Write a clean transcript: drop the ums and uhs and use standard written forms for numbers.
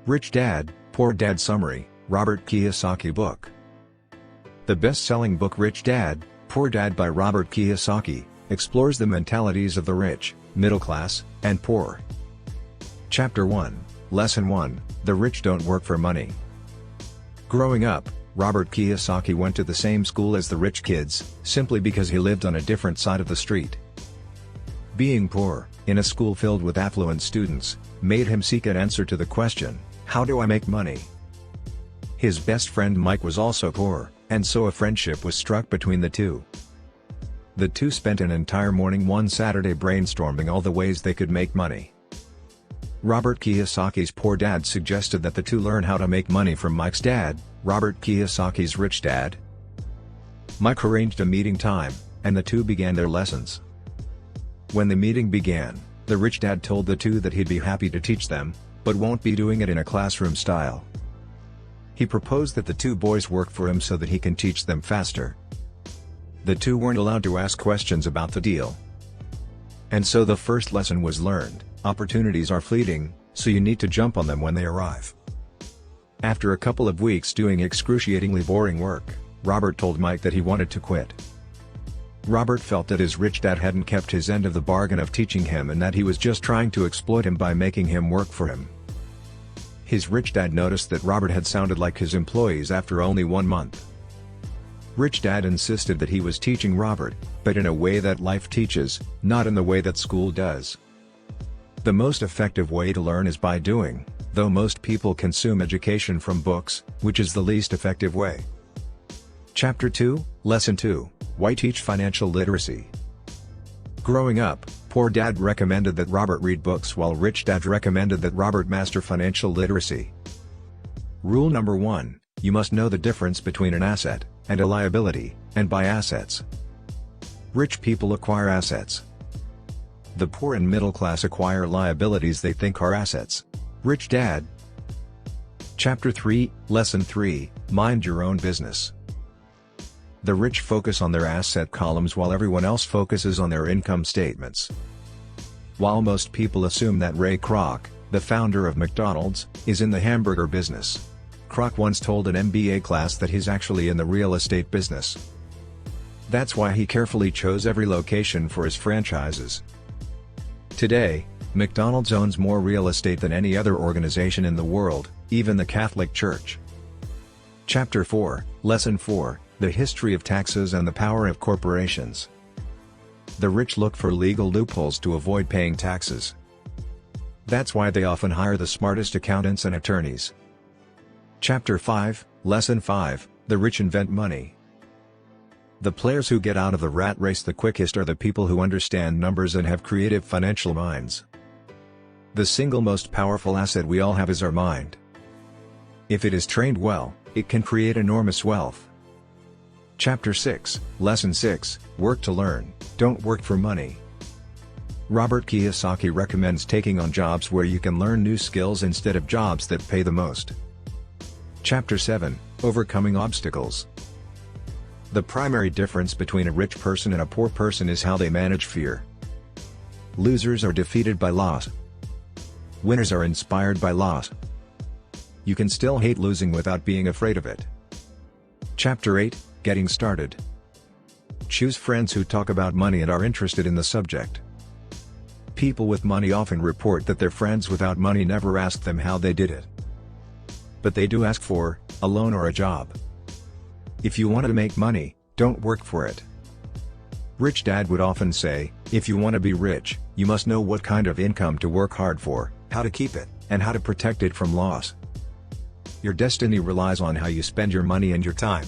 Rich Dad, Poor Dad Summary, Robert Kiyosaki book. The best-selling book Rich Dad, Poor Dad by Robert Kiyosaki, explores the mentalities of the rich, middle class, and poor. Chapter 1, Lesson 1, The Rich Don't Work for Money. Growing up, Robert Kiyosaki went to the same school as the rich kids, simply because he lived on a different side of the street. Being poor, in a school filled with affluent students, made him seek an answer to the question, how do I make money? His best friend Mike was also poor, and so a friendship was struck between the two. The two spent an entire morning one Saturday brainstorming all the ways they could make money. Robert Kiyosaki's poor dad suggested that the two learn how to make money from Mike's dad, Robert Kiyosaki's rich dad. Mike arranged a meeting time, and the two began their lessons. When the meeting began, the rich dad told the two that he'd be happy to teach them, but won't be doing it in a classroom style. He proposed that the two boys work for him so that he can teach them faster. The two weren't allowed to ask questions about the deal. And so the first lesson was learned: opportunities are fleeting, so you need to jump on them when they arrive. After a couple of weeks doing excruciatingly boring work, Robert told Mike that he wanted to quit. Robert felt that his rich dad hadn't kept his end of the bargain of teaching him and that he was just trying to exploit him by making him work for him. His rich dad noticed that Robert had sounded like his employees after only 1 month. Rich Dad insisted that he was teaching Robert, but in a way that life teaches, not in the way that school does. The most effective way to learn is by doing, though most people consume education from books, which is the least effective way. Chapter 2, Lesson 2, Why Teach Financial Literacy. Growing up, Poor Dad recommended that Robert read books while Rich Dad recommended that Robert master financial literacy. Rule number 1, you must know the difference between an asset and a liability, and by assets. Rich people acquire assets. The poor and middle class acquire liabilities they think are assets. Rich Dad. Chapter 3, Lesson 3, Mind Your Own Business. The rich focus on their asset columns while everyone else focuses on their income statements. While most people assume that Ray Kroc, the founder of McDonald's, is in the hamburger business, Kroc once told an MBA class that he's actually in the real estate business. That's why he carefully chose every location for his franchises. Today, McDonald's owns more real estate than any other organization in the world, even the Catholic Church. Chapter 4, Lesson 4, The History of Taxes and the Power of Corporations. The rich look for legal loopholes to avoid paying taxes. That's why they often hire the smartest accountants and attorneys. Chapter 5, Lesson 5, The Rich Invent Money. The players who get out of the rat race the quickest are the people who understand numbers and have creative financial minds. The single most powerful asset we all have is our mind. If it is trained well, it can create enormous wealth. Chapter 6, Lesson 6, Work to Learn, Don't Work for Money. Robert Kiyosaki recommends taking on jobs where you can learn new skills instead of jobs that pay the most. Chapter 7, Overcoming Obstacles. The primary difference between a rich person and a poor person is how they manage fear. Losers are defeated by loss. Winners are inspired by loss. You can still hate losing without being afraid of it. Chapter 8, Getting Started. Choose friends who talk about money and are interested in the subject. People with money often report that their friends without money never ask them how they did it. But they do ask for a loan or a job. If you want to make money, don't work for it. Rich Dad would often say, if you want to be rich, you must know what kind of income to work hard for, how to keep it, and how to protect it from loss. Your destiny relies on how you spend your money and your time.